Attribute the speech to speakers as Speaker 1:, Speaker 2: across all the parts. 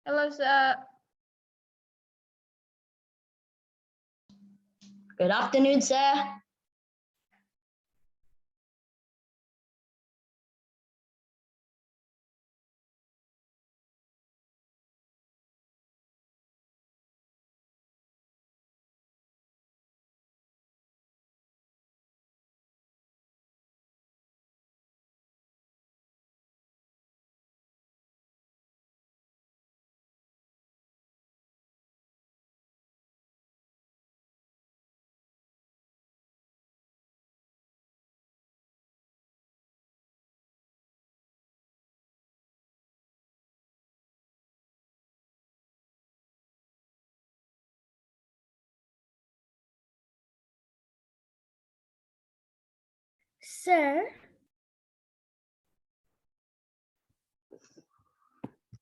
Speaker 1: Hello, sir.
Speaker 2: Good afternoon, sir.
Speaker 3: Sir,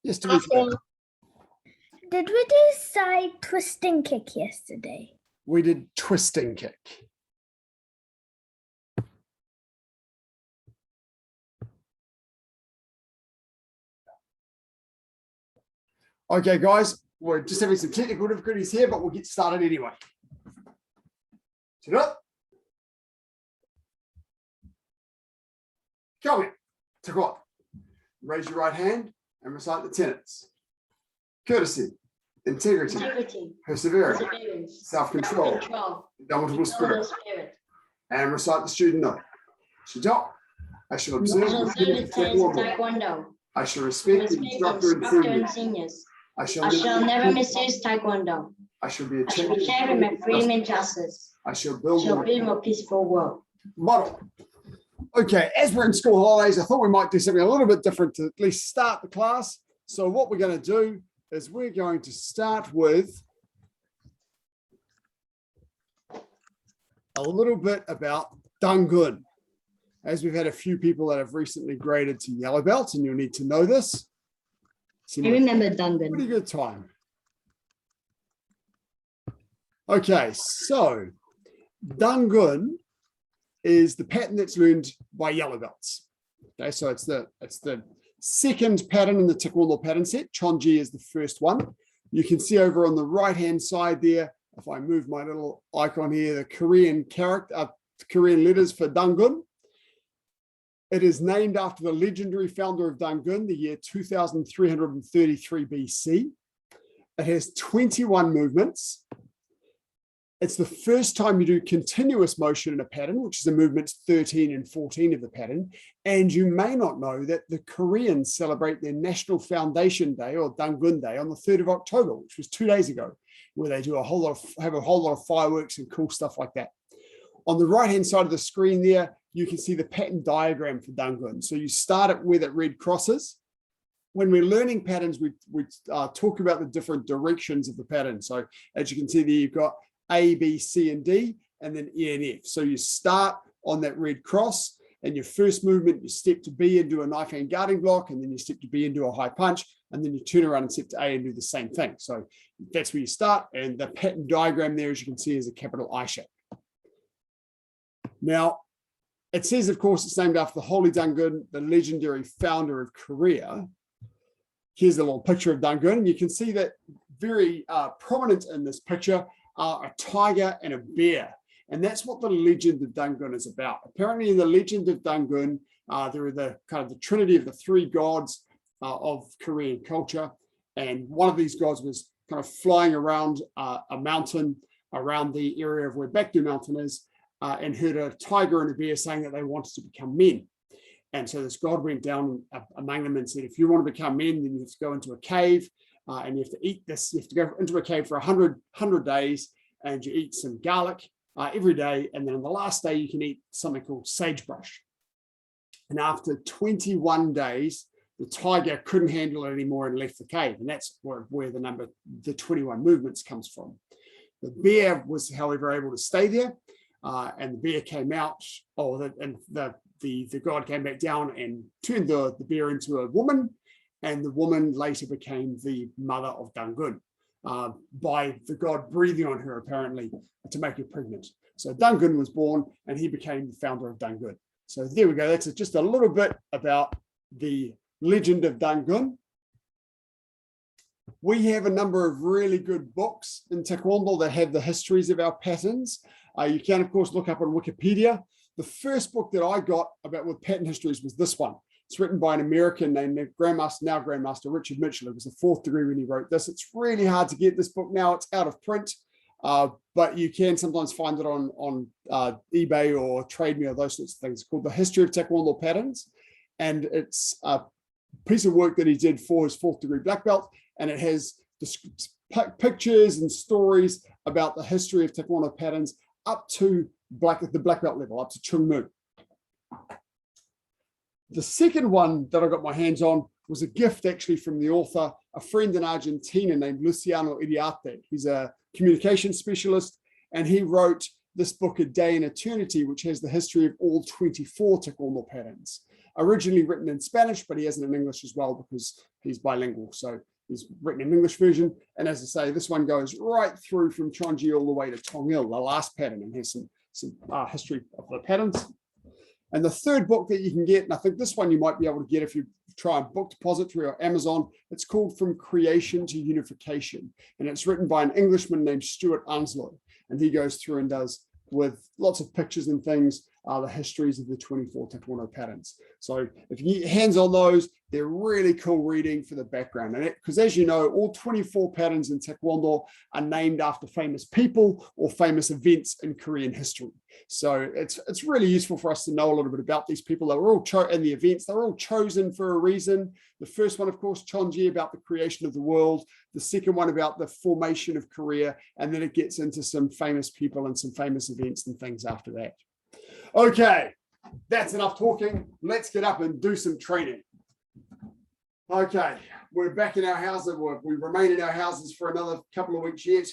Speaker 4: Yes, Teresa.
Speaker 3: did we do side twisting kick yesterday?
Speaker 4: We did twisting kick. Okay, guys, we're just having some technical difficulties here, but we'll get started anyway. Sit up. Go in. Taekwondo. Raise your right hand and recite the tenets. Courtesy, integrity, perseverance, self-control, indomitable spirit, and recite the student note. Shito, I shall observe the tenets of Taekwondo. I shall respect the instructor and seniors. I shall never misuse Taekwondo. I shall be a champion of freedom and justice. I shall build a more peaceful world. Model. Okay, as we're in school holidays, I thought we might do something a little bit different to at least start the class. So what we're going to do is we're going to start with a little bit about Dangun. As we've had a few people that have recently graded to yellow belt, and you'll need to know this.
Speaker 2: I remember Dangun.
Speaker 4: Pretty good time. Okay, so Dangun is the pattern that's learned by yellow belts. Okay, so it's the second pattern in the Taekwondo pattern set. Chon-Ji is the first one. You can see over on the right-hand side there, if I move my little icon here, the Korean letters for Dangun. It is named after the legendary founder of Dangun, the year 2333 BC. It has 21 movements. It's the first time you do continuous motion in a pattern, which is the movements 13 and 14 of the pattern. And you may not know that the Koreans celebrate their National Foundation Day, or Dangun Day, on the 3rd of October, which was 2 days ago, where they do have a whole lot of fireworks and cool stuff like that. On the right-hand side of the screen there, you can see the pattern diagram for Dangun. So you start it where that red crosses. When we're learning patterns, we talk about the different directions of the pattern. So as you can see there, you've got A, B, C, and D, and then E and F. So you start on that red cross, and your first movement, you step to B and do a knife hand guarding block, and then you step to B and do a high punch, and then you turn around and step to A and do the same thing. So that's where you start, and the pattern diagram there, as you can see, is a capital I shape. Now, it says, of course, it's named after the Holy Dangun, the legendary founder of Korea. Here's a little picture of Dangun, and you can see that very prominent in this picture are a tiger and a bear. And that's what the legend of Dangun is about. Apparently in the legend of Dangun, there are the kind of the trinity of the three gods of Korean culture. And one of these gods was kind of flying around a mountain around the area of where Baekdu Mountain is, and heard a tiger and a bear saying that they wanted to become men. And so this god went down among them and said, if you want to become men, then you have to go into a cave and you have to eat this. You have to go into a cave for 100 days, and you eat some garlic every day. And then on the last day, you can eat something called sagebrush. And after 21 days, the tiger couldn't handle it anymore and left the cave. And that's where the 21 movements comes from. The bear was, however, able to stay there. And the bear came out, the god came back down and turned the bear into a woman, and the woman later became the mother of Dangun by the god breathing on her, apparently, to make her pregnant. So Dangun was born, and he became the founder of Dangun. So there we go. That's just a little bit about the legend of Dangun. We have a number of really good books in Taekwondo that have the histories of our patterns. You can, of course, look up on Wikipedia. The first book that I got about with pattern histories was this one. It's written by an American named Grandmaster Richard Mitchell. It was the 4th degree when he wrote this. It's really hard to get this book now. It's out of print, but you can sometimes find it on eBay or Trade Me or those sorts of things. It's called The History of Taekwondo Patterns. And it's a piece of work that he did for his 4th degree black belt. And it has pictures and stories about the history of Taekwondo patterns up to the black belt level, up to Chung Mu. The second one that I got my hands on was a gift actually from the author, a friend in Argentina named Luciano Iriarte. He's a communication specialist, and he wrote this book, A Day in Eternity, which has the history of all 24 Taekwondo patterns. Originally written in Spanish, but he has it in English as well because he's bilingual. So he's written an English version. And as I say, this one goes right through from Chon-Ji all the way to Tong-il, the last pattern, and has some history of the patterns. And the third book that you can get, and I think this one you might be able to get if you try and book depository or Amazon, it's called From Creation to Unification. And it's written by an Englishman named Stuart Onslow. And he goes through and does, with lots of pictures and things, the histories of the 24 Taekwondo patterns. So if you get hands on those, they're really cool reading for the background. And because as you know, all 24 patterns in Taekwondo are named after famous people or famous events in Korean history. So it's really useful for us to know a little bit about these people. They were all in the events, they were all chosen for a reason. The first one, of course, Chon-Ji, about the creation of the world. The second one about the formation of Korea. And then it gets into some famous people and some famous events and things after that. Okay, that's enough talking. Let's get up and do some training. Okay, we're back in our house. We remain in our houses for another couple of weeks yet.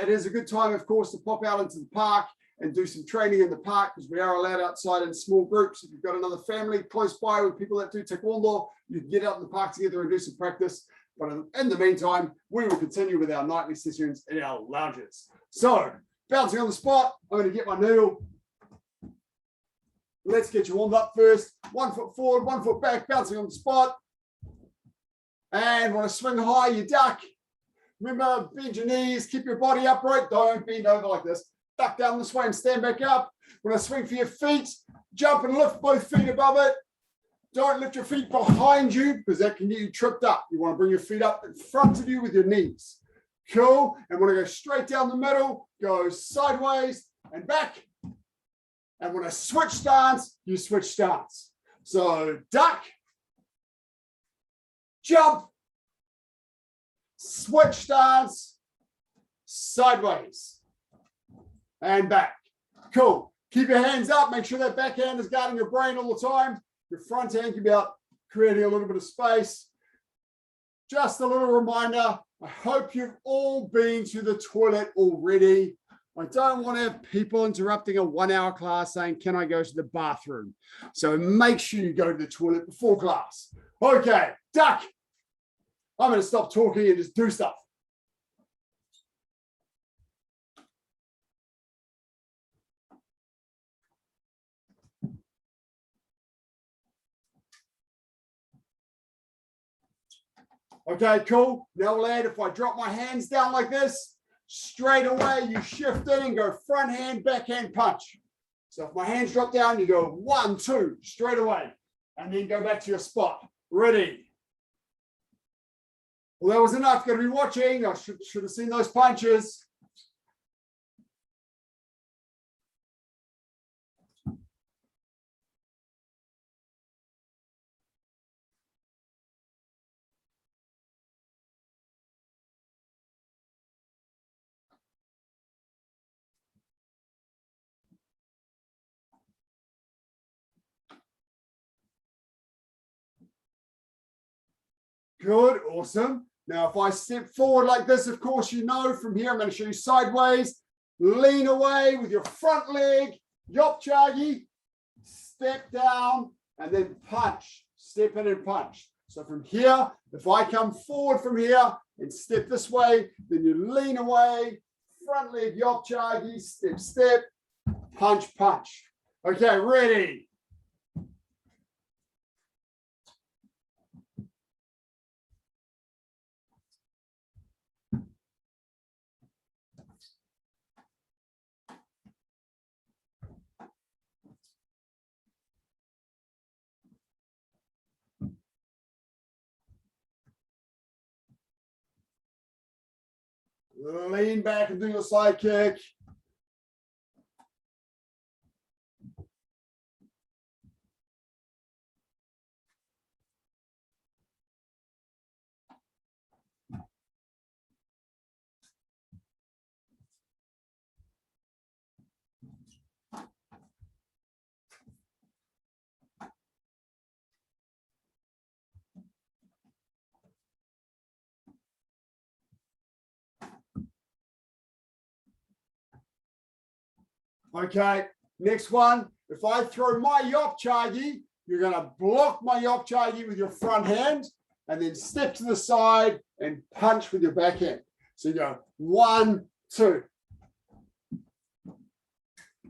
Speaker 4: It is a good time, of course, to pop out into the park and do some training in the park because we are allowed outside in small groups. If you've got another family close by with people that do Taekwondo, you can get out in the park together and do some practice. But in the meantime, we will continue with our nightly sessions in our lounges. So, bouncing on the spot, I'm going to get my noodle. Let's get you warmed up first. 1 foot forward, 1 foot back, bouncing on the spot. And want to swing high, you duck. Remember, bend your knees, keep your body upright. Don't bend over like this. Duck down this way and stand back up. When I swing for your feet, jump and lift both feet above it. Don't lift your feet behind you because that can get you tripped up. You want to bring your feet up in front of you with your knees. Cool. And want to go straight down the middle, go sideways and back. And when I switch stance, you switch stance. So duck, jump, switch stance, sideways, and back. Cool. Keep your hands up. Make sure that back hand is guarding your brain all the time. Your front hand can be out creating a little bit of space. Just a little reminder, I hope you've all been to the toilet already. I don't want to have people interrupting a 1 hour class saying, can I go to the bathroom? So make sure you go to the toilet before class. Okay, duck. I'm going to stop talking and just do stuff. Okay, cool. Now, lad, if I drop my hands down like this, straight away, you shift in and go front hand, backhand punch. So if my hands drop down, you go 1, 2, straight away, and then go back to your spot. Ready. Well, that was enough. Got to be watching. I should have seen those punches. Good, awesome. Now, if I step forward like this, of course, you know from here, I'm going to show you sideways. Lean away with your front leg, yop-chagi, step down, and then punch. Step in and punch. So from here, if I come forward from here and step this way, then you lean away, front leg, yop-chagi, step, step, punch, punch. Okay, ready. Lean back and do your side kick. Okay, next one. If I throw my Chon-Ji, you're going to block my Chon-Ji with your front hand and then step to the side and punch with your backhand. So you go 1, 2.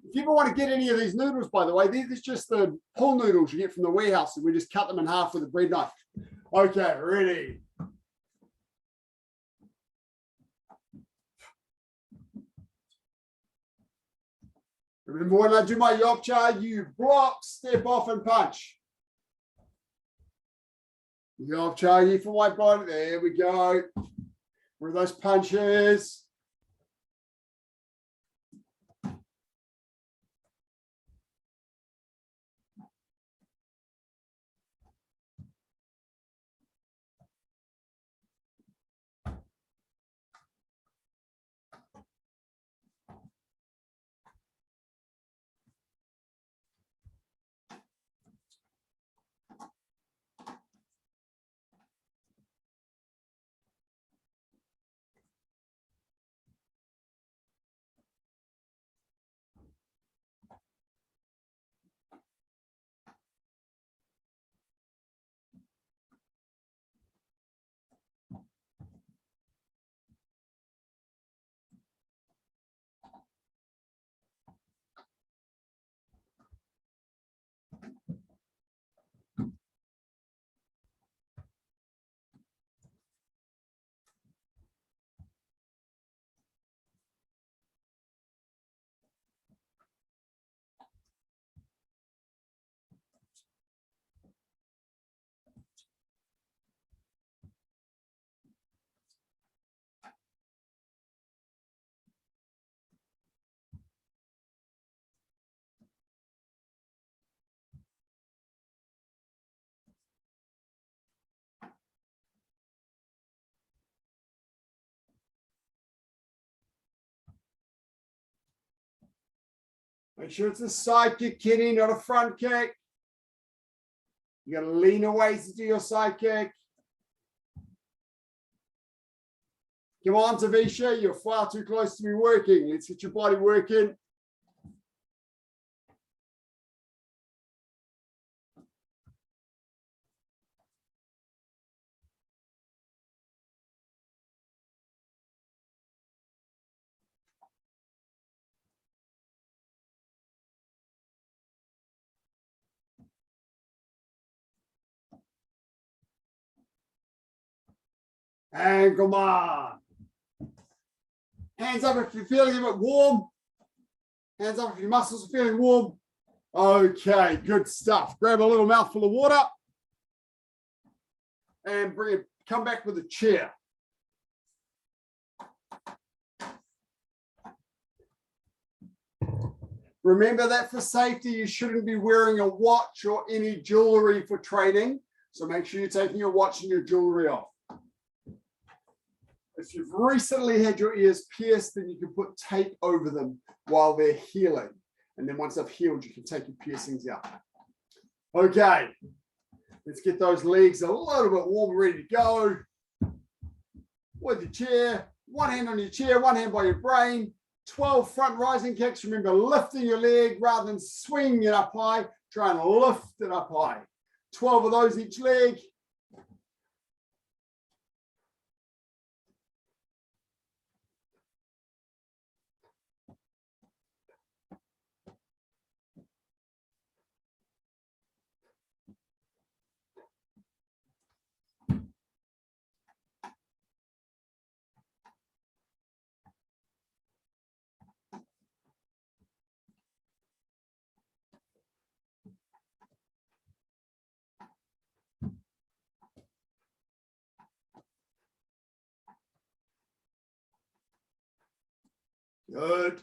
Speaker 4: If you ever want to get any of these noodles, by the way, these are just the pull noodles you get from the warehouse, and we just cut them in half with a bread knife. Okay, ready. Remember, when I do my Chon-Ji, you block, step off, and punch. Chon-Ji for my body. There we go. Where are those punches? Make sure it's a side kick, Kenny, not a front kick. You got to lean away to do your side kick. Come on, Tavisha, you're far too close to me working. Let's get your body working. And come on. Hands up if you're feeling a bit warm. Hands up if your muscles are feeling warm. Okay, good stuff. Grab a little mouthful of water and bring it, come back with a chair. Remember that for safety, you shouldn't be wearing a watch or any jewelry for training. So make sure you're taking your watch and your jewelry off. If you've recently had your ears pierced, then you can put tape over them while they're healing. And then once they've healed, you can take your piercings out. Okay, let's get those legs a little bit warm, ready to go. With your chair, one hand on your chair, one hand by your brain. 12 front rising kicks. Remember, lifting your leg rather than swinging it up high. Try and lift it up high. 12 of those each leg. Good.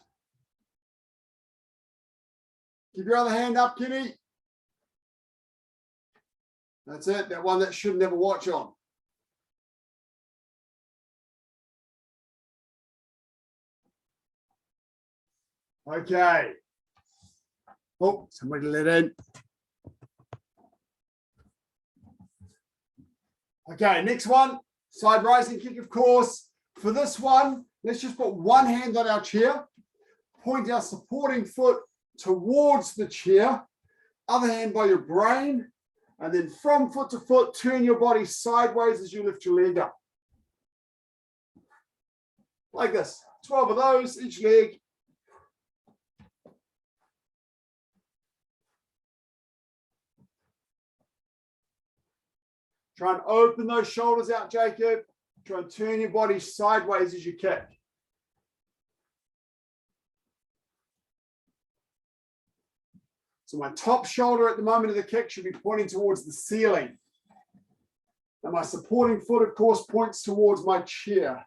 Speaker 4: Keep your other hand up, Kenny. That's it. That one that shouldn't have a watch on. Okay. Oh, somebody let in. Okay, next one. Side rising kick, of course. For this one, let's just put one hand on our chair. Point our supporting foot towards the chair. Other hand by your brain. And then from foot to foot, turn your body sideways as you lift your leg up. Like this. 12 of those, each leg. Try and open those shoulders out, Jacob. Try and turn your body sideways as you kick. So my top shoulder at the moment of the kick should be pointing towards the ceiling. And my supporting foot, of course, points towards my chair.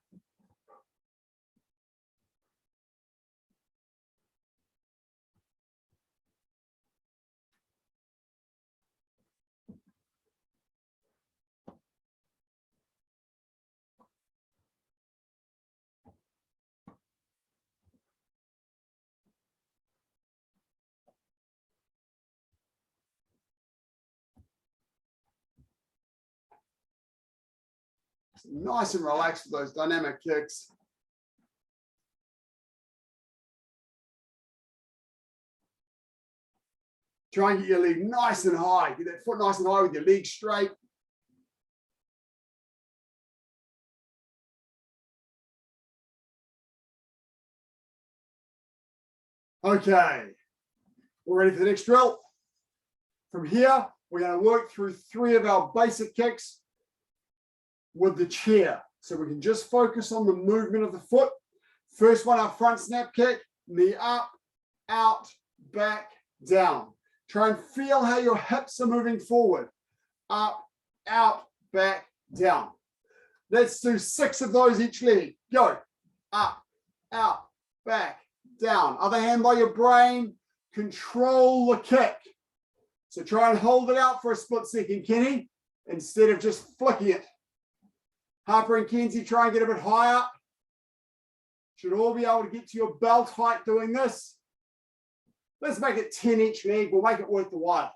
Speaker 4: Nice and relaxed with those dynamic kicks. Try and get your leg nice and high. Get that foot nice and high with your leg straight. Okay, we're ready for the next drill. From here, we're going to work through 3 of our basic kicks with the chair. So we can just focus on the movement of the foot. First one, our front snap kick, knee up, out, back, down. Try and feel how your hips are moving forward. Up, out, back, down. Let's do 6 of those each leg. Go. Up, out, back, down. Other hand by your brain. Control the kick. So try and hold it out for a split second, Kenny, instead of just flicking it. Harper and Kenzie, try and get a bit higher. Should all be able to get to your belt height doing this. Let's make it 10 each leg. We'll make it worth the while.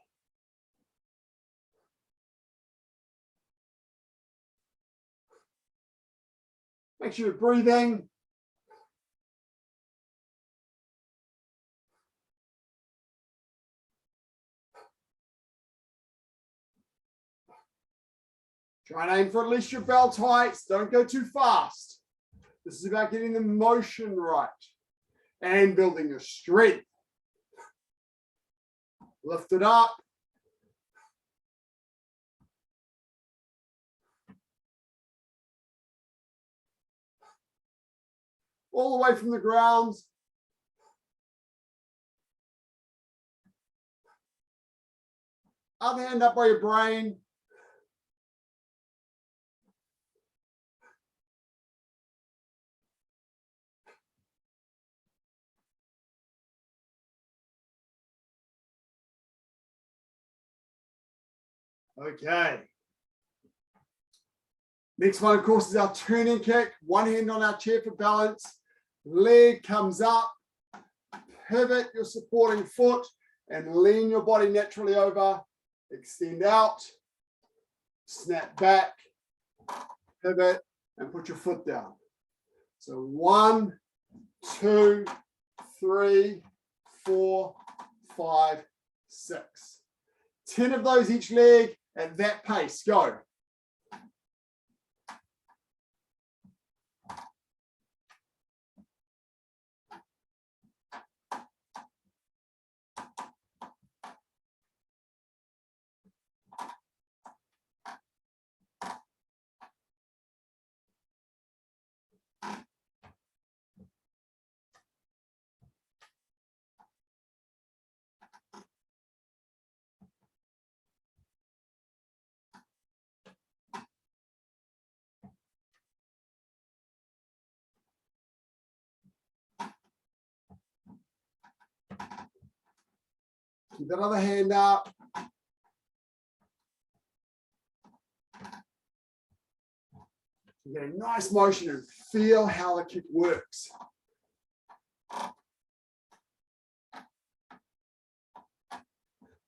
Speaker 4: Make sure you're breathing. Try and aim for at least your belt heights. Don't go too fast. This is about getting the motion right and building your strength. Lift it up. All the way from the ground. Other hand up by your brain. Okay. Next one, of course, is our turning kick. One hand on our chair for balance. Leg comes up. Pivot your supporting foot and lean your body naturally over. Extend out. Snap back. Pivot and put your foot down. So 1, 2, 3, 4, 5, 6. 10 of those each leg at that pace. Go. Keep that other hand up. Get a nice motion and feel how the kick works.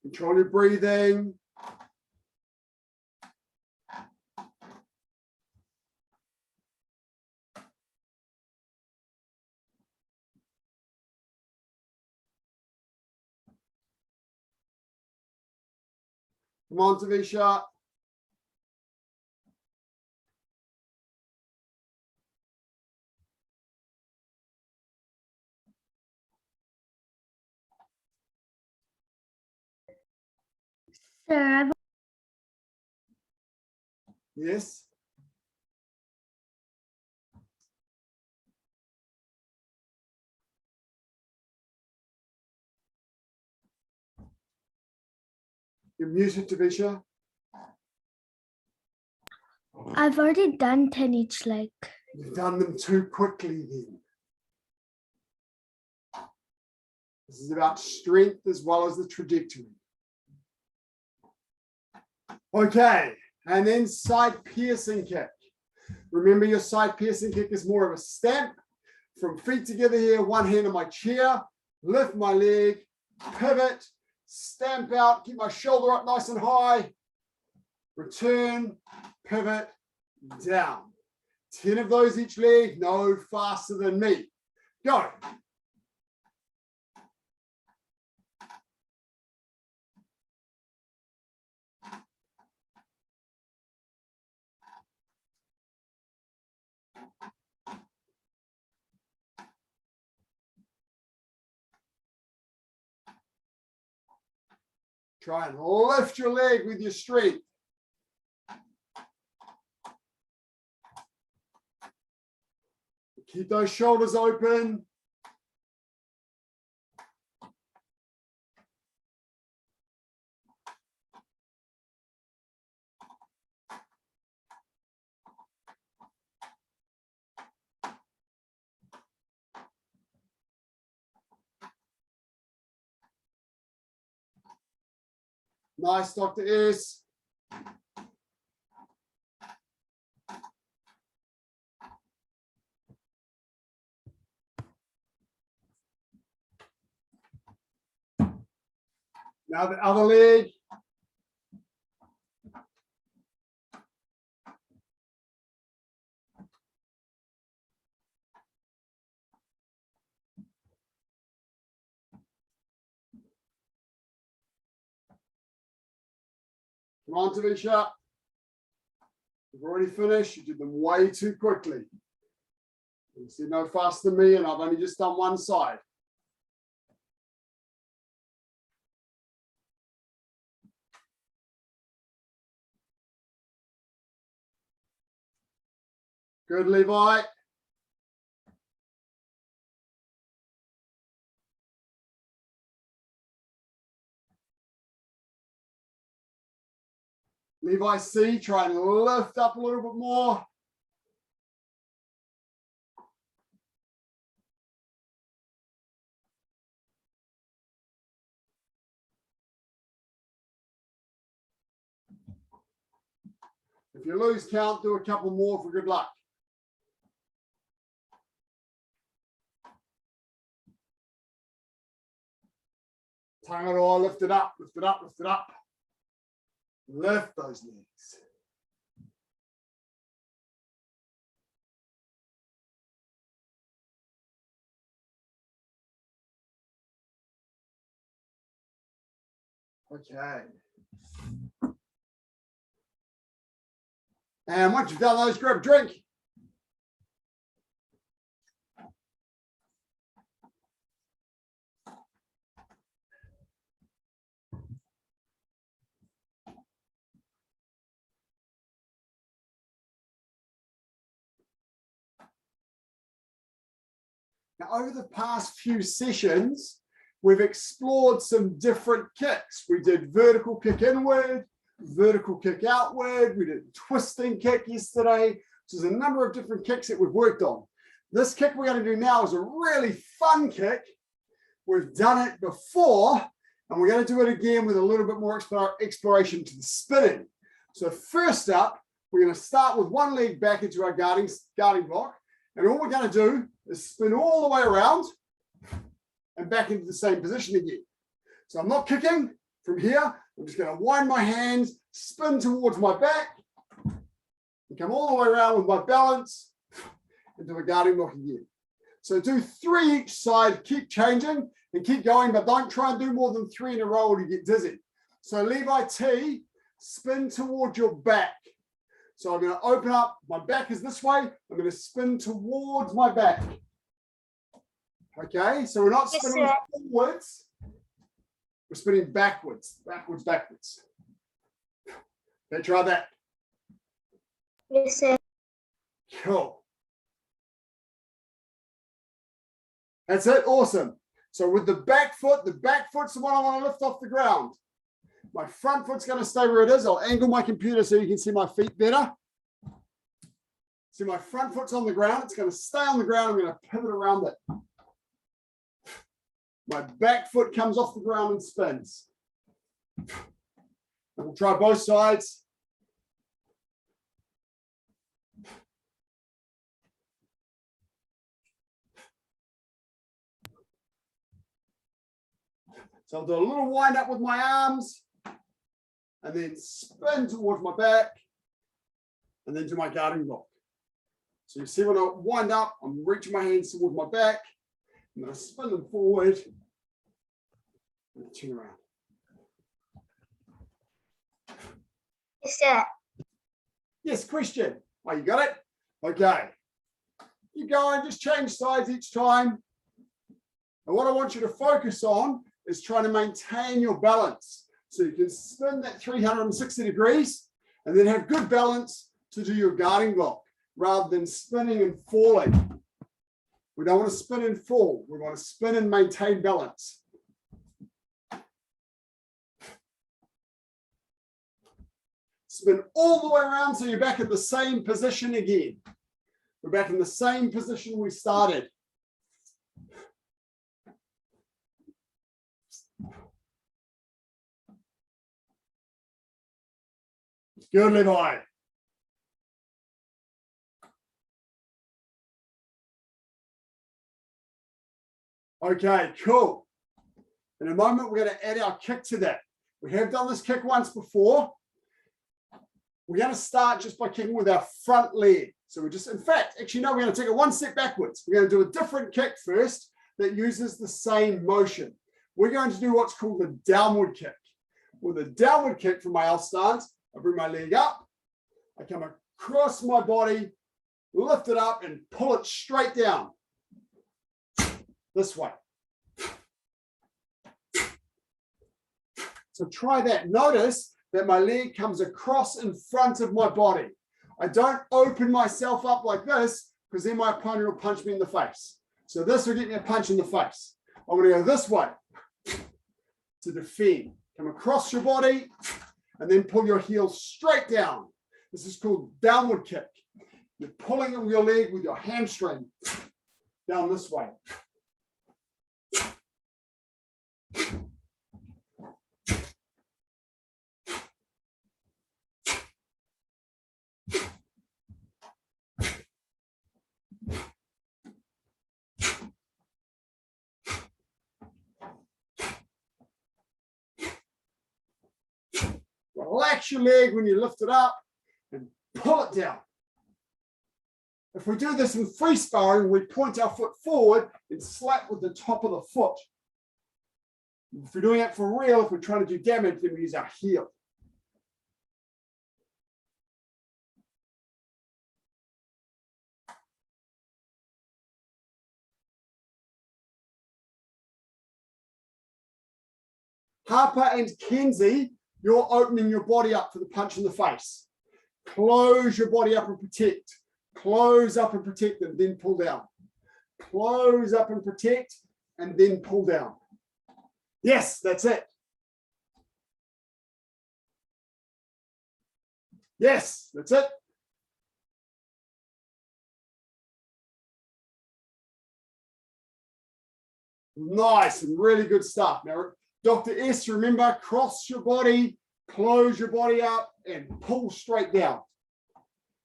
Speaker 4: Control your breathing. Come on, Tavisha.
Speaker 3: Sir,
Speaker 4: Yes. You're muted, Tavisha.
Speaker 3: I've already done 10 each leg.
Speaker 4: You've done them too quickly then. This is about strength as well as the trajectory. Okay, and then side piercing kick. Remember, your side piercing kick is more of a stamp. From feet together here, one hand on my chair, lift my leg, pivot, stamp out, keep my shoulder up nice and high, return, pivot, down. 10 of those each leg, no faster than me. Go. Try and lift your leg with your strength. Keep those shoulders open. Nice, Dr. S. Now the other leg. Come on, Tavisha. You've already finished. You did them way too quickly. You said no faster than me, and I've only just done one side. Good, Levi. Levi C, try and lift up a little bit more. If you lose count, do a couple more for good luck. Tongue it all, lift it up, lift it up, lift it up. Lift those legs. Okay. And once you've done those, grab a drink. Now, over the past few sessions, we've explored some different kicks. We did vertical kick inward, vertical kick outward. We did twisting kick yesterday. So there's a number of different kicks that we've worked on. This kick we're going to do now is a really fun kick. We've done it before, And we're going to do it again with a little bit more exploration to the spinning. So first up, we're going to start with one leg back into our guarding block. And all we're going to do is spin all the way around and back into the same position again. So I'm not kicking from here. I'm just going to wind my hands, spin towards my back, and come all the way around with my balance and do a guarding block again. So do 3 each side, keep changing and keep going, but don't try and do more than 3 in a row or you get dizzy. So Levi T, spin towards your back. So I'm going to open up, my back is this way, I'm going to spin towards my back. Okay, so we're not spinning forwards, we're spinning backwards, backwards, backwards. Okay, try that.
Speaker 3: Yes, sir.
Speaker 4: Cool. That's it, awesome. So with the back foot's the one I want to lift off the ground. My front foot's going to stay where it is. I'll angle my computer so you can see my feet better. See, my front foot's on the ground. It's going to stay on the ground. I'm going to pivot around it. My back foot comes off the ground and spins. And we'll try both sides. So I'll do a little wind up with my arms and then spin towards my back and then do my guarding block. So you see when I wind up, I'm reaching my hands towards my back. I'm going to spin them forward and turn around.
Speaker 3: Yes, sir.
Speaker 4: Yes, question. Oh, you got it? Okay. Keep going, just change sides each time. And what I want you to focus on is trying to maintain your balance. So you can spin that 360 degrees and then have good balance to do your guarding block rather than spinning and falling. We don't want to spin and fall. We want to spin and maintain balance. Spin all the way around so you're back at the same position again. We're back in the same position we started. Good, Levi. Okay, cool. In a moment, we're going to add our kick to that. We have done this kick once before. We're going to start just by kicking with our front leg. So we're just, in fact, actually, no, we're going to take it one step backwards. We're going to do a different kick first that uses the same motion. We're going to do what's called the downward kick. With a downward kick from my L stance, I bring my leg up, I come across my body, lift it up and pull it straight down. This way. So try that. Notice that my leg comes across in front of my body. I don't open myself up like this because then my opponent will punch me in the face. So this will get me a punch in the face. I'm going to go this way to defend. Come across your body and then pull your heels straight down. This is called downward kick. You're pulling on your leg with your hamstring down this way. Relax your leg when you lift it up and pull it down. If we do this in free sparring, we point our foot forward and slap with the top of the foot. If we're doing it for real, if we're trying to do damage, then we use our heel. Harper and Kenzie, you're opening your body up for the punch in the face. Close your body up and protect. Close up and protect and then pull down. Close up and protect and then pull down. Yes, that's it. Yes, that's it. Nice and really good stuff. Now, Dr. S, remember, cross your body, close your body up, and pull straight down.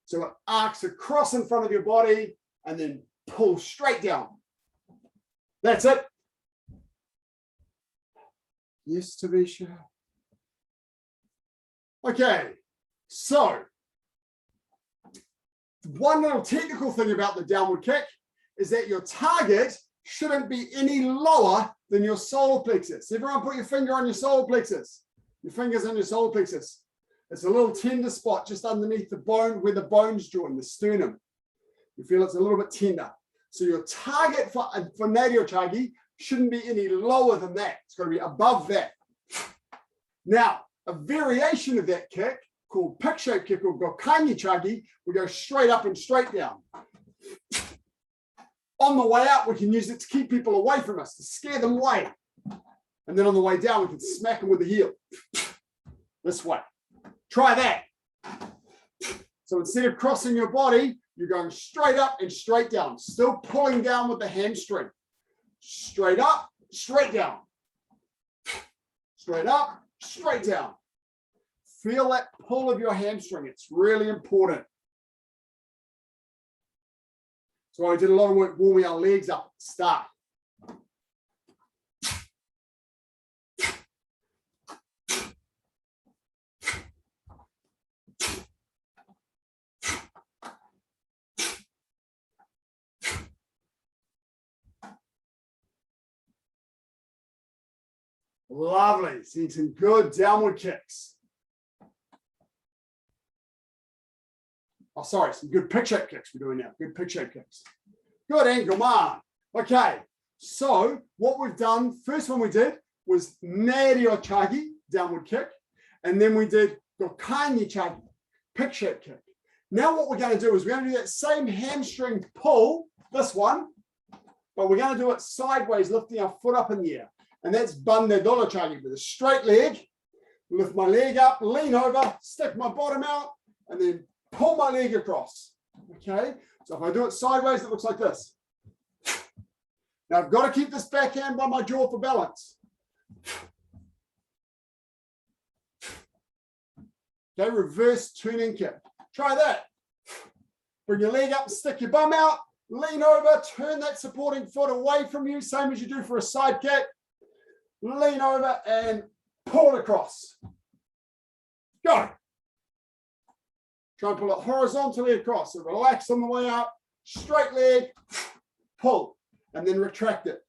Speaker 4: So it arcs across in front of your body and then pull straight down. That's it. Yes, Tavisha. Okay, so one little technical thing about the downward kick is that your target shouldn't be any lower than your solar plexus. Everyone put your finger on your solar plexus. Your finger's on your solar plexus. It's a little tender spot just underneath the bone where the bones join, the sternum. You feel it's a little bit tender. So your target for Nadio Chagi shouldn't be any lower than that. It's got to be above that. Now, a variation of that kick called Pec Shape Kick or Gokanyi Chagi, we go straight up and straight down. On the way up, we can use it to keep people away from us, to scare them away. And then on the way down, we can smack them with the heel. This way. Try that. So instead of crossing your body, you're going straight up and straight down, still pulling down with the hamstring. Straight up, straight down. Straight up, straight down. Feel that pull of your hamstring. It's really important. So I did a lot of work warming our legs up at the start. Lovely. Seeing some good downward kicks. Oh, sorry, some good Pec Shape kicks we're doing now. Good Pec Shape kicks. Good ankle man. Okay, so what we've done, first one we did was Nadio Chagi, downward kick. And then we did Gokanyi Chagi, Pec Shape kick. Now what we're going to do is we're going to do that same hamstring pull, this one, but we're going to do it sideways, lifting our foot up in the air. And that's Bande Dolo Chagi with a straight leg. Lift my leg up, lean over, stick my bottom out, and then pull my leg across. Okay, so if I do it sideways, it looks like this. Now I've got to keep this backhand by my jaw for balance. Okay, reverse turning kick. Try that. Bring your leg up, stick your bum out, lean over, turn that supporting foot away from you, same as you do for a side kick. Lean over and pull it across. Go. Try and pull it horizontally across. So relax on the way up, straight leg, pull, and then retract it.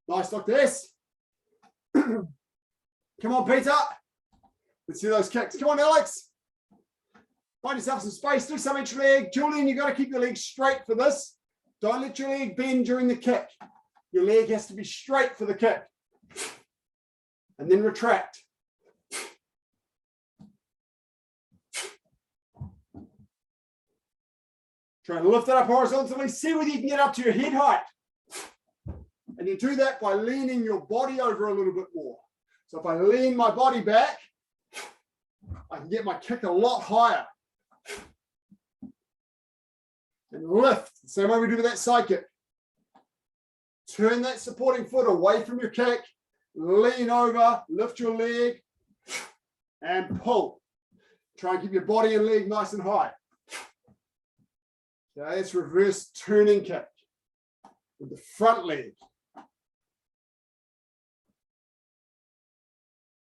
Speaker 4: Nice, Dr. S. Come on, Peter. Let's see those kicks. Come on, Alex. Find yourself some space, do some each leg. Julian, you've got to keep your leg straight for this. Don't let your leg bend during the kick. Your leg has to be straight for the kick. And then retract. Try and lift it up horizontally. See whether you can get up to your head height. And you do that by leaning your body over a little bit more. So if I lean my body back, I can get my kick a lot higher. And lift, same way we do with that side kick. Turn that supporting foot away from your kick, lean over, lift your leg, and pull. Try and keep your body and leg nice and high. Okay, it's reverse turning kick with the front leg.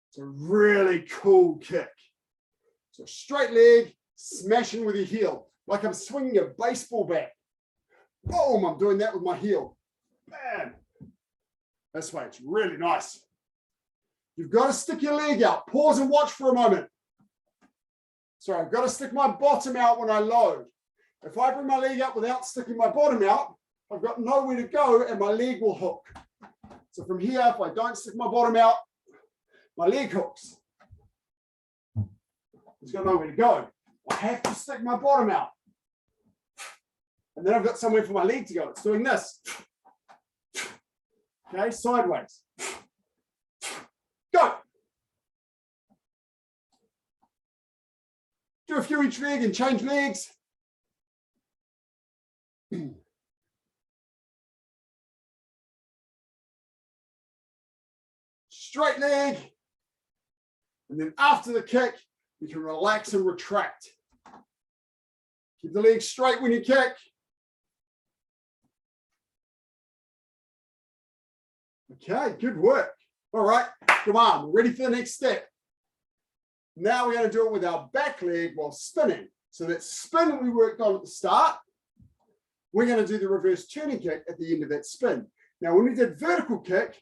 Speaker 4: It's a really cool kick. So straight leg, smashing with your heel, like I'm swinging a baseball bat. Boom, I'm doing that with my heel. Bam. This way, it's really nice. You've got to stick your leg out. Pause and watch for a moment. Sorry, I've got to stick my bottom out when I load. If I bring my leg up without sticking my bottom out, I've got nowhere to go and my leg will hook. So from here, if I don't stick my bottom out, my leg hooks. It's got nowhere to go. I have to stick my bottom out. And then I've got somewhere for my leg to go. It's doing this. Okay, sideways. Go. Do a few each leg and change legs. straight leg. And then after the kick, you can relax and retract. Keep the leg straight when you kick. Okay, good work. All right, come on, we're ready for the next step. Now we're going to do it with our back leg while spinning. So that spin we worked on at the start, we're going to do the reverse turning kick at the end of that spin. Now, when we did vertical kick,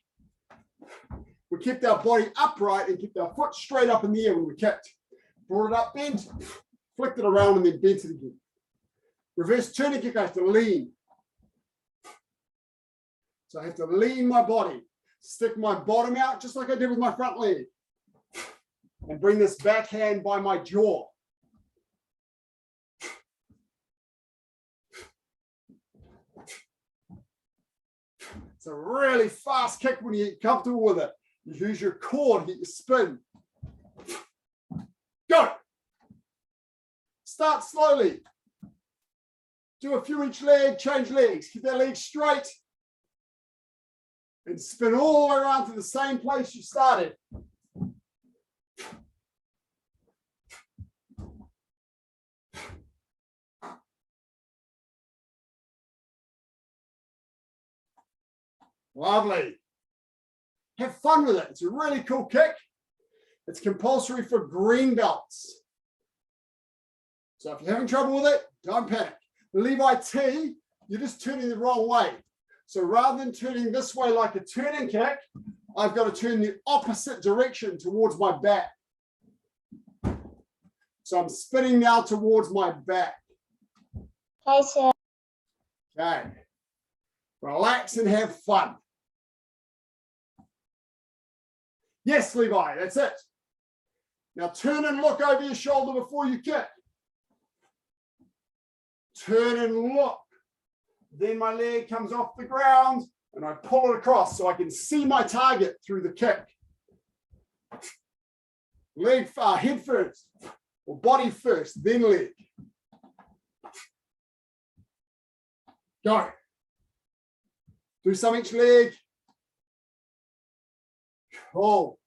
Speaker 4: we kept our body upright and kept our foot straight up in the air when we kicked. Brought it up, bent, flicked it around, and then bent it again. Reverse turning kick, I have to lean. So I have to lean my body, stick my bottom out, just like I did with my front leg, and bring this back hand by my jaw. It's a really fast kick when you get comfortable with it. You use your core to get your spin. Go. Start slowly. Do a few each leg, change legs. Keep that leg straight. And spin all the way around to the same place you started. Lovely. Have fun with it. It's a really cool kick. It's compulsory for green belts. So if you're having trouble with it, don't panic. The Levi T, you're just turning the wrong way. So rather than turning this way like a turning kick, I've got to turn the opposite direction towards my back. So I'm spinning now towards my back.
Speaker 3: Hi, sir.
Speaker 4: Okay. Relax and have fun. Yes, Levi, that's it. Now turn and look over your shoulder before you kick. Turn and look. Then my leg comes off the ground and I pull it across so I can see my target through the kick. Leg, head first, or body first, then leg. Go. Do some each leg. Cool.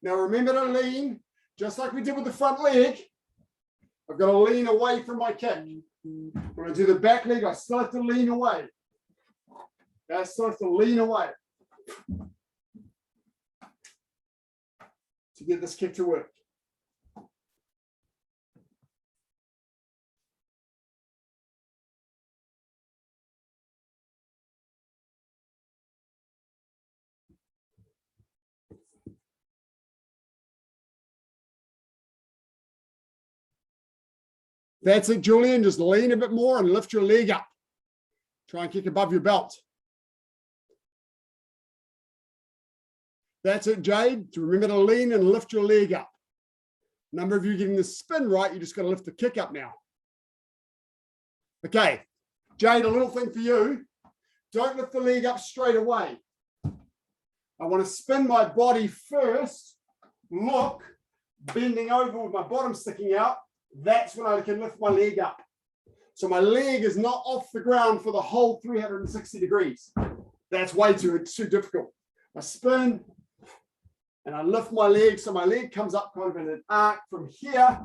Speaker 4: Now remember to lean, just like we did with the front leg. I've got to lean away from my kick. When I do the back leg, I still have to lean away. I still have to lean away to get this kick to work. That's it, Julian. Just lean a bit more and lift your leg up. Try and kick above your belt. That's it, Jade. To remember to lean and lift your leg up. A number of you getting the spin right, you just got to lift the kick up now. Okay, Jade, a little thing for you. Don't lift the leg up straight away. I want to spin my body first, look, bending over with my bottom sticking out. That's when I can lift my leg up. So my leg is not off the ground for the whole 360 degrees. That's way too difficult. I spin and I lift my leg. So my leg comes up kind of in an arc from here,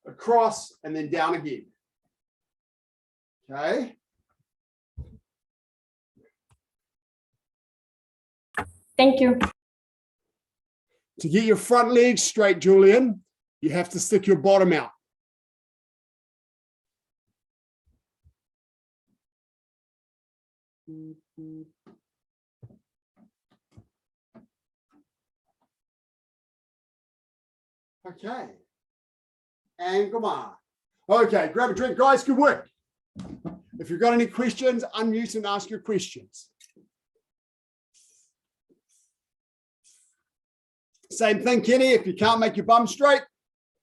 Speaker 4: across, and then down again. Okay.
Speaker 1: Thank you.
Speaker 4: To get your front leg straight, Julian, you have to stick your bottom out. Okay. And come on. Okay, grab a drink, guys. Good work. If you've got any questions, unmute and ask your questions. Same thing, Kenny. If you can't make your bum straight,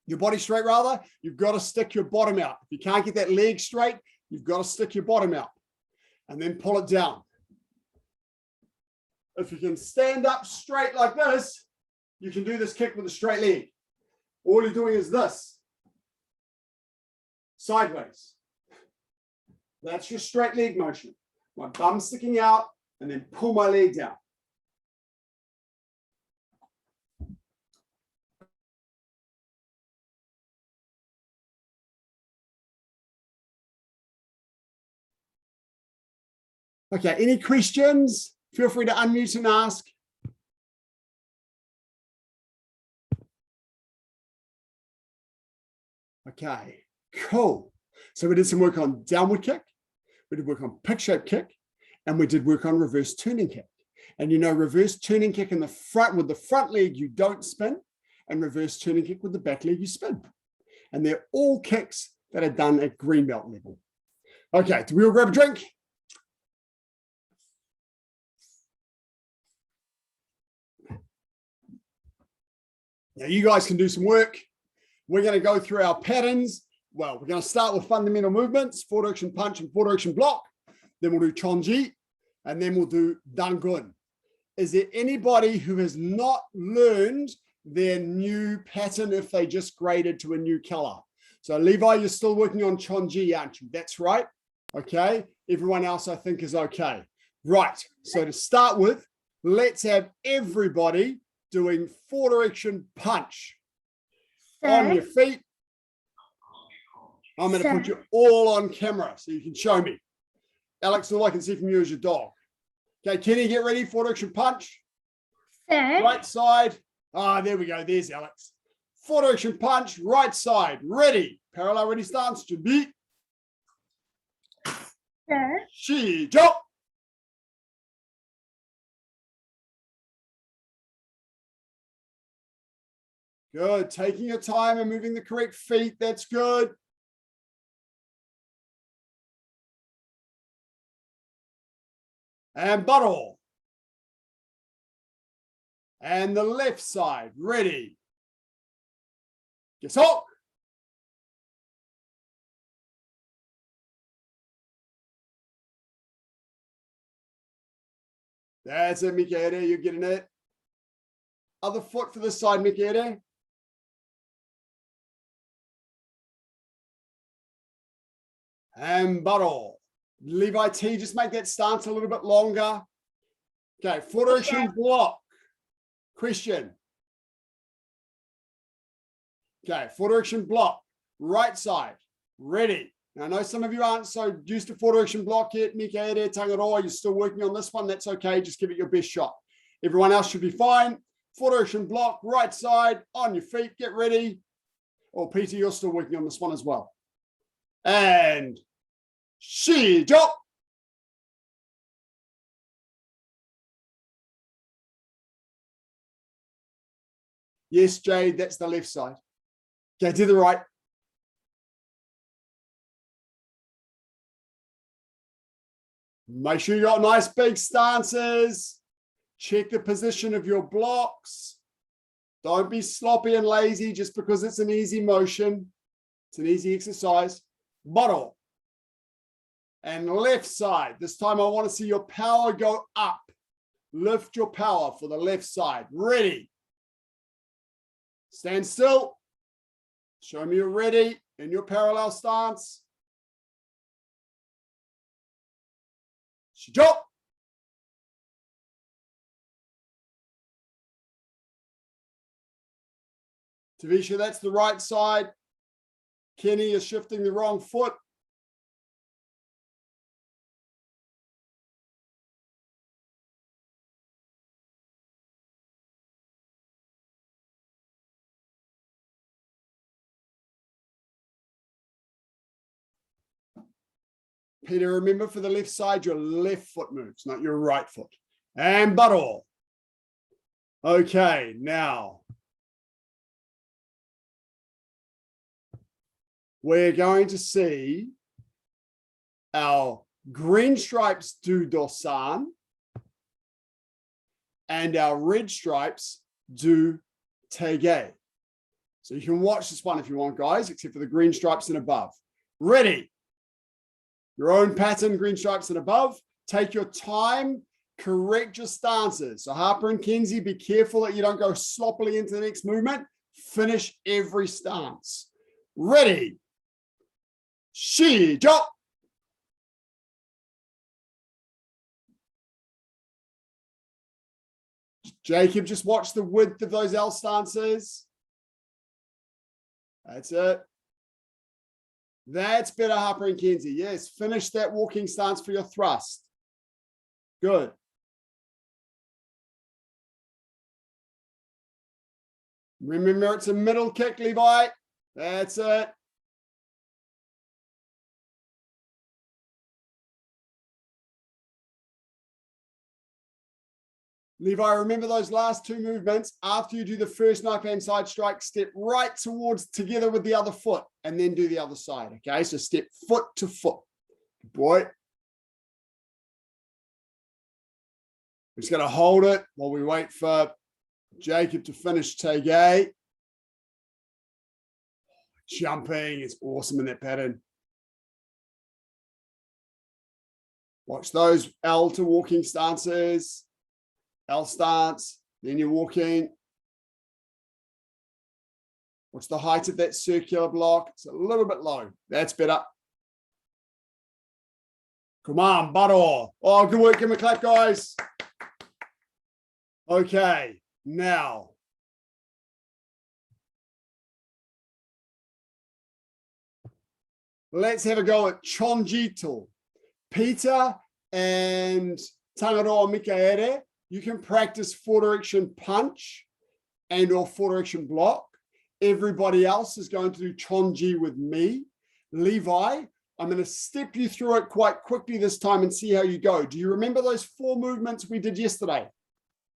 Speaker 4: your body straight rather, you've got to stick your bottom out. If you can't get that leg straight, you've got to stick your bottom out and then pull it down. If you can stand up straight like this, you can do this kick with a straight leg. All you're doing is this, sideways. That's your straight leg motion. My bum sticking out and then pull my leg down. Okay, any questions? Feel free to unmute and ask. Okay, cool. So we did some work on downward kick, we did work on Pec Shape Kick, and we did work on reverse turning kick. And you know, reverse turning kick in the front with the front leg, you don't spin, and reverse turning kick with the back leg, you spin. And they're all kicks that are done at green belt level. Okay, do we all grab a drink? Now you guys can do some work. We're going to go through our patterns. Well, we're going to start with fundamental movements, forward direction punch and forward direction block. Then we'll do Chon-Ji, and then we'll do Dangun. Is there anybody who has not learned their new pattern if they just graded to a new color? So Levi, you're still working on Chon-Ji, aren't you? That's right. Okay. Everyone else I think is okay. Right. So to start with, let's have everybody doing forward direction punch. On your feet. I'm going to put you all on camera so you can show me. Alex, all I can see from you is your dog. Okay, Kenny, get ready. Forward direction punch. Right side. Ah, there we go. There's Alex. Forward direction punch. Right side. Ready. Parallel ready stance. Jirugi. Saju. Good. Taking your time and moving the correct feet. That's good. And buttle. And the left side. Ready. Get up. That's it, Mikere. You're getting it. Other foot for the side, Mikere. And buttle. Levi T, just make that stance a little bit longer. Okay, forward direction block. Question. Okay, forward direction block. Right side. Ready. Now, I know some of you aren't so used to forward direction block yet. Mikere, Tangaroa, you're still working on this one. That's okay. Just give it your best shot. Everyone else should be fine. Forward direction block. Right side. On your feet. Get ready. Oh, Peter, you're still working on this one as well. And Saju. Yes, Jade, that's the left side. Okay, to the right. Make sure you got nice big stances. Check the position of your blocks. Don't be sloppy and lazy just because it's an easy motion. It's an easy exercise. Bottle. And left side. This time I want to see your power go up. Lift your power for the left side. Ready. Stand still. Show me you're ready in your parallel stance. Saju. Tavisha, that's the right side. Kenny is shifting the wrong foot. Peter, remember for the left side, your left foot moves, not your right foot. And buttle. Okay, now we're going to see our green stripes do dosan and our red stripes do tege. So you can watch this one if you want, guys, except for the green stripes and above. Ready. Your own pattern, green stripes and above. Take your time, correct your stances. So Harper and Kenzie, be careful that you don't go sloppily into the next movement. Finish every stance. Ready. Saju. Jacob, just watch the width of those L stances. That's it. That's better, Harper and Kenzie. Yes, finish that walking stance for your thrust. Good. Remember, it's a middle kick, Levi. That's it. Levi, remember those last two movements. After you do the first knife hand side strike, step right towards together with the other foot and then do the other side. Okay, so step foot to foot. Good boy. We're just going to hold it while we wait for Jacob to finish Taegay. Jumping is awesome in that pattern. Watch those L to walking stances. L stance, then you're walking. What's the height of that circular block? It's a little bit low. That's better. Come on, Baro. Oh, good work. Give me a clap, guys. Okay, now. Let's have a go at Chon-Ji. Peter and Tangaroa Mikaere. You can practice four direction punch and or four direction block. Everybody else is going to do Chon-Ji with me. Levi, I'm going to step you through it quite quickly this time and see how you go. Do you remember those four movements we did yesterday?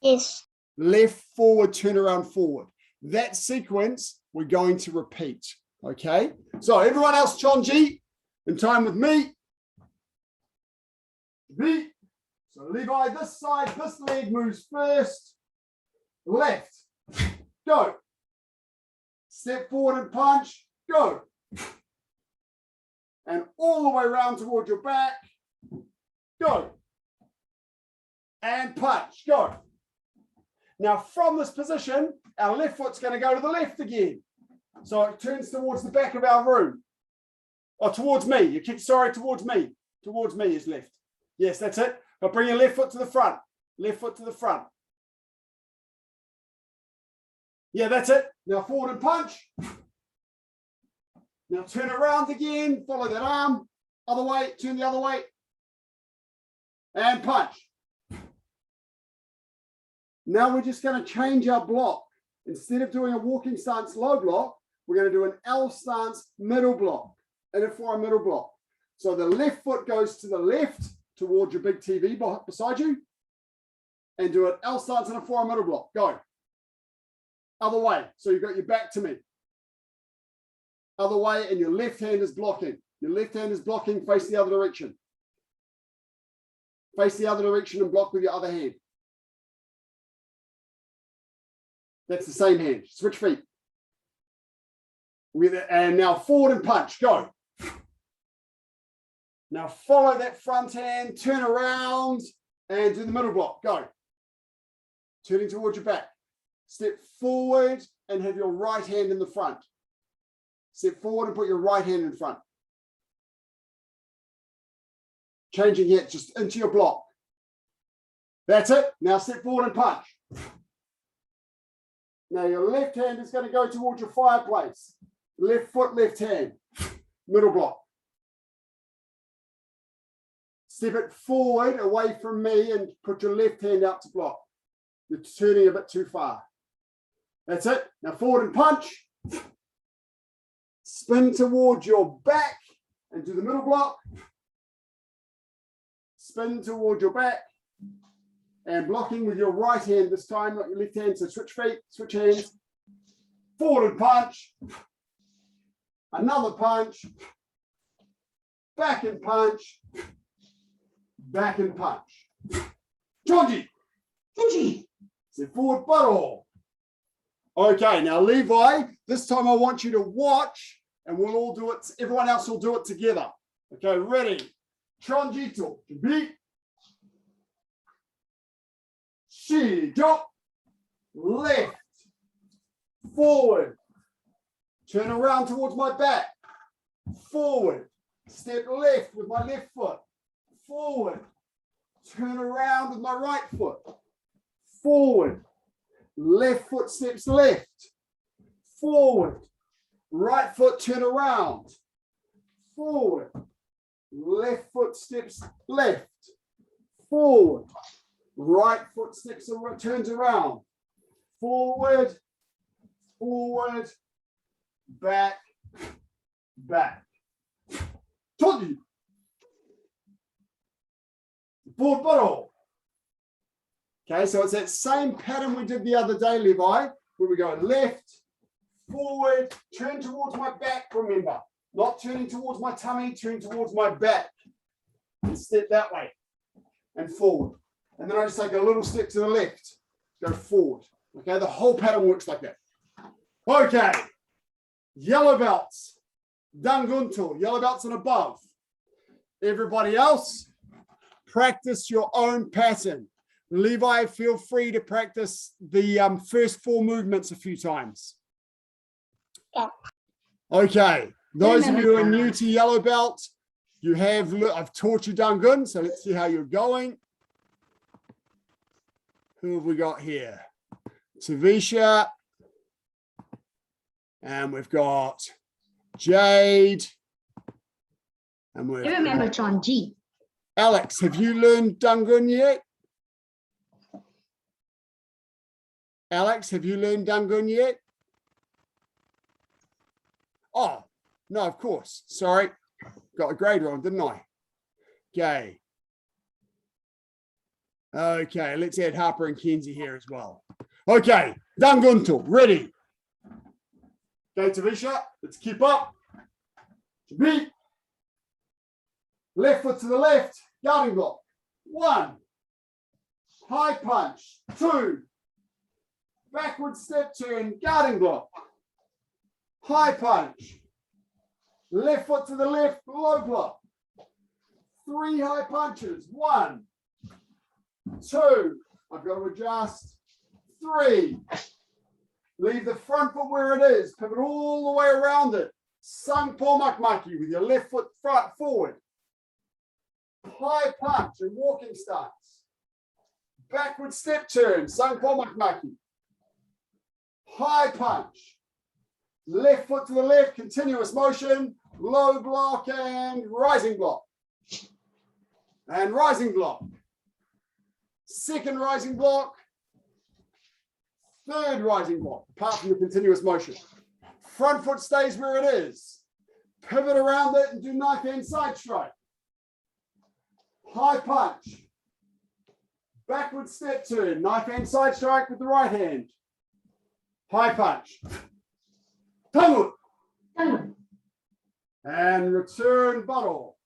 Speaker 3: Yes.
Speaker 4: Left, forward, turn around, forward. That sequence we're going to repeat. Okay? So everyone else, Chon-Ji, in time with me. B. So Levi, this side, this leg moves first. Left. Go. Step forward and punch. Go. And all the way around towards your back. Go. And punch. Go. Now from this position, our left foot's going to go to the left again. So it turns towards the back of our room. Or towards me. You kick, sorry, towards me. Towards me is left. Yes, that's it. But bring your left foot to the front. Left foot to the front. Yeah, that's it. Now forward and punch. Now turn around again. Follow that arm. Other way. Turn the other way. And punch. Now we're just going to change our block. Instead of doing a walking stance low block, we're going to do an L stance middle block. And a forearm middle block. So the left foot goes to the left towards your big TV beside you. And do an L stance and a forearm middle block. Go. Other way. So you've got your back to me. Other way, and your left hand is blocking. Your left hand is blocking, face the other direction. Face the other direction and block with your other hand. That's the same hand. Switch feet. And now forward and punch. Go. Now follow that front hand, turn around, and do the middle block. Go. Turning towards your back. Step forward and have your right hand in the front. Step forward and put your right hand in front. Changing here, just into your block. That's it. Now step forward and punch. Now your left hand is going to go towards your fireplace. Left foot, left hand. Middle block. Step it forward away from me and put your left hand out to block. You're turning a bit too far. That's it. Now forward and punch. Spin towards your back and do the middle block. Spin towards your back and blocking with your right hand this time, not your left hand. So switch feet, switch hands. Forward and punch. Another punch. Back and punch. Back and punch. Chon-Ji. Chon-Ji. Step forward, butthole. Okay, now Levi, this time I want you to watch and we'll all do it. Everyone else will do it together. Okay, ready? Chon-Ji to beat. Shijo. Left. Forward. Turn around towards my back. Forward. Step left with my left foot. Forward. Turn around with my right foot. Forward. Left foot steps left. Forward. Right foot turn around. Forward. Left foot steps left. forward. Right foot steps around, turns around. Forward, forward, back, back. Chon-Ji. Forward bottle. Okay, so it's that same pattern we did the other day, Levi, where we go left, forward, turn towards my back, remember. Not turning towards my tummy, turn towards my back. And step that way and forward. And then I just take a little step to the left, go forward. Okay, the whole pattern works like that. Okay, yellow belts, dangunto, yellow belts and above. Everybody else, practice your own pattern. Levi, feel free to practice the first 4 movements a few times.
Speaker 3: Yeah.
Speaker 4: Okay, those of you who are new to yellow belt, you have, I've taught you dangun, so let's see how you're going. Who have we got here? Tavisha. And we've got Jade. And we've
Speaker 2: I remember
Speaker 4: got
Speaker 2: Chon-Ji.
Speaker 4: Alex, have you learned dangun yet? Alex, have you learned dangun yet? Oh, no, of course. Sorry. Got a grade wrong, didn't I? Okay. Okay, let's add Harper and Kenzie here as well. Okay, dangunto, ready. Okay, Tavisha, let's keep up. Beat. Left foot to the left, guarding block. 1. High punch. 2. Backward step turn, guarding block. High punch. Left foot to the left, low block. 3 high punches. 1, 2. I've got to adjust. 3. Leave the front foot where it is. Pivot all the way around it. Sangpo makgi with your left foot front forward. High punch and walking stance. Backward step turn. Sangpo makgi. High punch. Left foot to the left. Continuous motion. Low block and rising block. And rising block. Second rising block. Third rising block, apart from the continuous motion. Front foot stays where it is. Pivot around it and do knife hand side strike. High punch. Backward step turn. Knife hand side strike with the right hand. High punch. Tangu. And return bottle.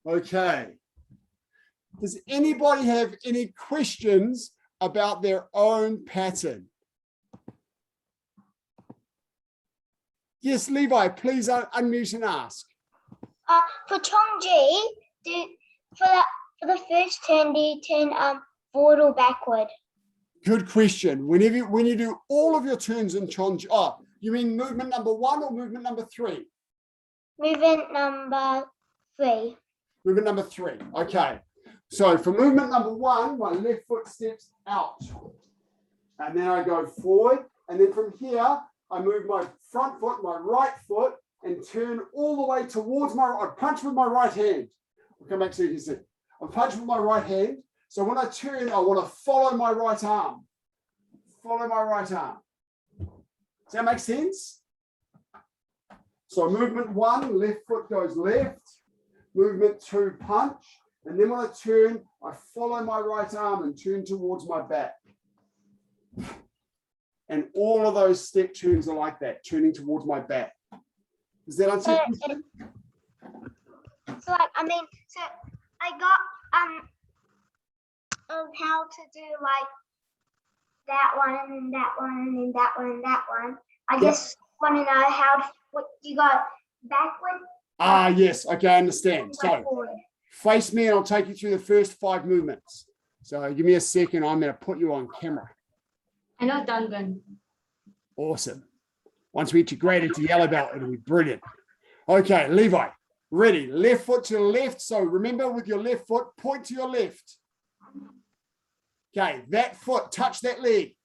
Speaker 4: Okay. Does anybody have any questions about their own pattern? Yes, Levi, please unmute and ask.
Speaker 3: For Chon-Ji, for the first turn, do you turn forward or backward?
Speaker 4: Good question. When you do all of your turns in Chon-Ji, oh, you mean movement number 1 or movement number 3?
Speaker 3: Movement number 3.
Speaker 4: Movement number 3. Okay. So for movement number 1, my left foot steps out. And then I go forward. And then from here, I move my front foot, my right foot, and turn all the way towards I punch with my right hand. I'll come back so you can see. I punch with my right hand. So when I turn, I want to follow my right arm. Follow my right arm. Does that make sense? So movement 1, left foot goes left. Movement 2, punch. And then when I turn, I follow my right arm and turn towards my back. And all of those step turns are like that, turning towards my back. Does that answer your question?
Speaker 3: So I got how to do like that one and then that one and then that one and that one. I just want to know what you got backward.
Speaker 4: Yes, okay, I understand. So
Speaker 3: forward.
Speaker 4: Face me and I'll take you through the first 5 movements. So give me a second, I'm going to put you on camera.
Speaker 2: I know dangun.
Speaker 4: Awesome. Once we integrate into yellow belt, it'll be brilliant. Okay, Levi, ready. Left foot to the left. So remember with your left foot, point to your left. Okay, that foot, touch that leg.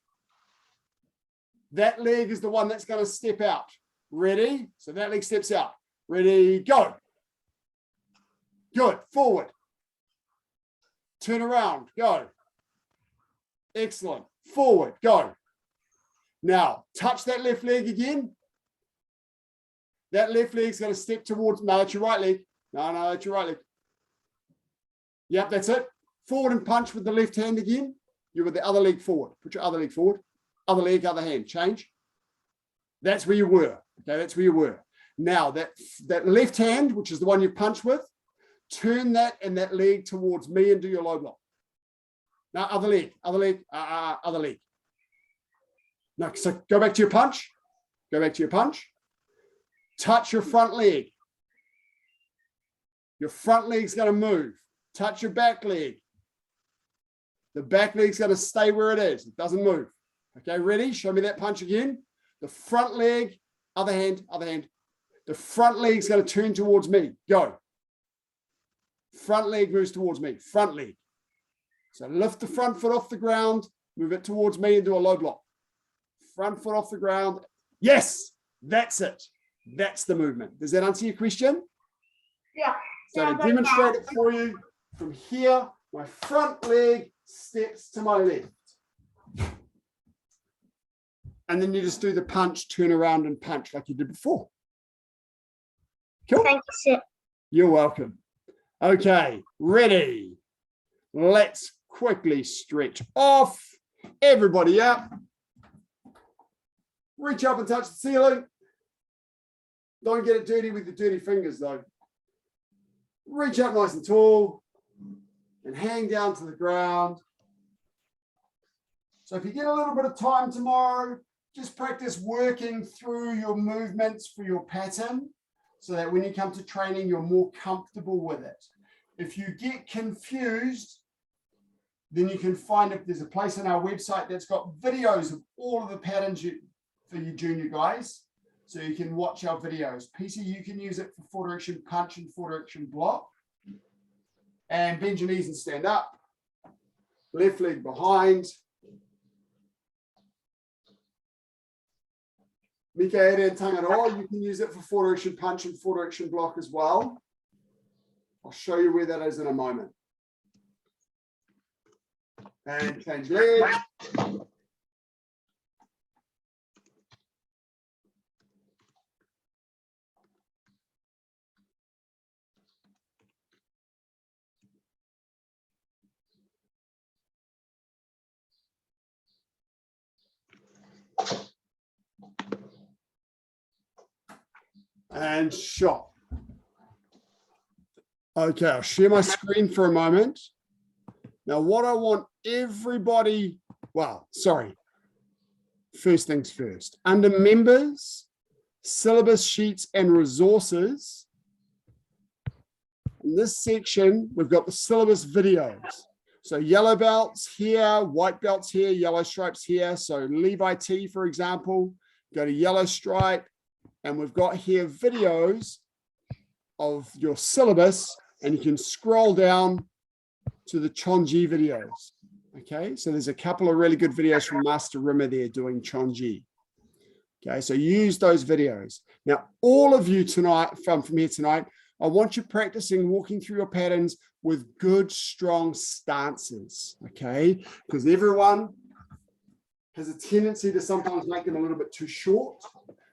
Speaker 4: That leg is the one that's going to step out. Ready? So that leg steps out. Ready, go. Good, forward. Turn around, go. Excellent. Forward, go. Now, touch that left leg again. That left leg's going to step towards, no, that's your right leg. No, that's your right leg. Yep, that's it. Forward and punch with the left hand again. You're with the other leg forward. Put your other leg forward. Other leg, other hand. Change. That's where you were. Okay, that's where you were. Now, that left hand, which is the one you punch with, turn that and that leg towards me and do your low block. Now, other leg, other leg, other leg. Now, so go back to your punch. Go back to your punch. Touch your front leg. Your front leg's going to move. Touch your back leg. The back leg's going to stay where it is. It doesn't move. Okay, ready? Show me that punch again. The front leg, other hand, other hand. The front leg's going to turn towards me. Go. Front leg moves towards me. Front leg. So lift the front foot off the ground, move it towards me and do a low block. Front foot off the ground. Yes, that's it. That's the movement. Does that answer your question?
Speaker 3: Yeah.
Speaker 4: So to demonstrate it for you, from here, my front leg steps to my left. And then you just do the punch, turn around and punch like you did before. Cool.
Speaker 3: Thank you, sir.
Speaker 4: You're welcome. Okay, ready. Let's quickly stretch off. Everybody up. Reach up and touch the ceiling. Don't get it dirty with your dirty fingers though. Reach up nice and tall and hang down to the ground. So if you get a little bit of time tomorrow, just practice working through your movements for your pattern so that when you come to training, you're more comfortable with it. If you get confused, then you can find if there's a place on our website that's got videos of all of the patterns for you junior guys. So you can watch our videos. PC, you can use it for full direction punch and full direction block. And bend your knees and stand up. Left leg behind. Mika ere and tangaro, you can use it for full direction punch and full direction block as well. I'll show you where that is in a moment. And change leg. And shot. Okay, I'll share my screen for a moment. Now, what I want everybody, well, sorry. First things first. Under members, syllabus sheets and resources, in this section, we've got the syllabus videos. So yellow belts here, white belts here, yellow stripes here. So Levi T, for example, go to yellow stripe. And we've got here videos of your syllabus, and you can scroll down to the Chon-Ji videos. Okay, so there's a couple of really good videos from Master Rimmer there doing Chon-Ji. Okay, so use those videos. Now, all of you tonight, from here tonight, I want you practicing walking through your patterns with good, strong stances. Okay, because everyone has a tendency to sometimes make them a little bit too short.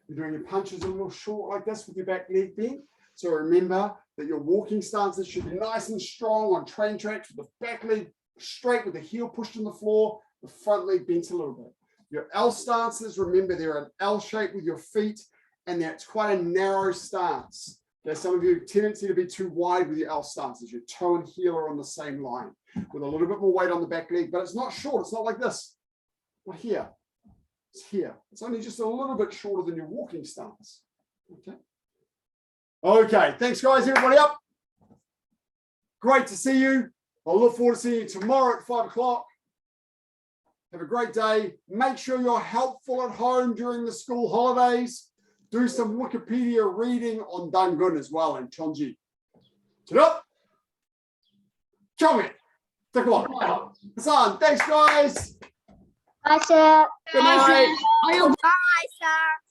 Speaker 4: You're doing your punches a little short like this with your back leg bent. So remember that your walking stances should be nice and strong on train tracks with the back leg straight with the heel pushed on the floor, the front leg bent a little bit. Your L stances, remember they're an L shape with your feet, and that's quite a narrow stance. There's some of you have a tendency to be too wide with your L stances. Your toe and heel are on the same line with a little bit more weight on the back leg, but it's not short. It's not like this. Not here. It's here. It's only just a little bit shorter than your walking stance. Okay. Okay. Thanks, guys. Everybody up. Great to see you. I'll look forward to seeing you tomorrow at 5 o'clock. Have a great day. Make sure you're helpful at home during the school holidays. Do some Wikipedia reading on Dangun as well and Chon-Ji. Ta-da! Chong-Ji. Hassan, thanks, guys.
Speaker 3: Bye, sir.
Speaker 4: Good night.
Speaker 3: Bye, sir.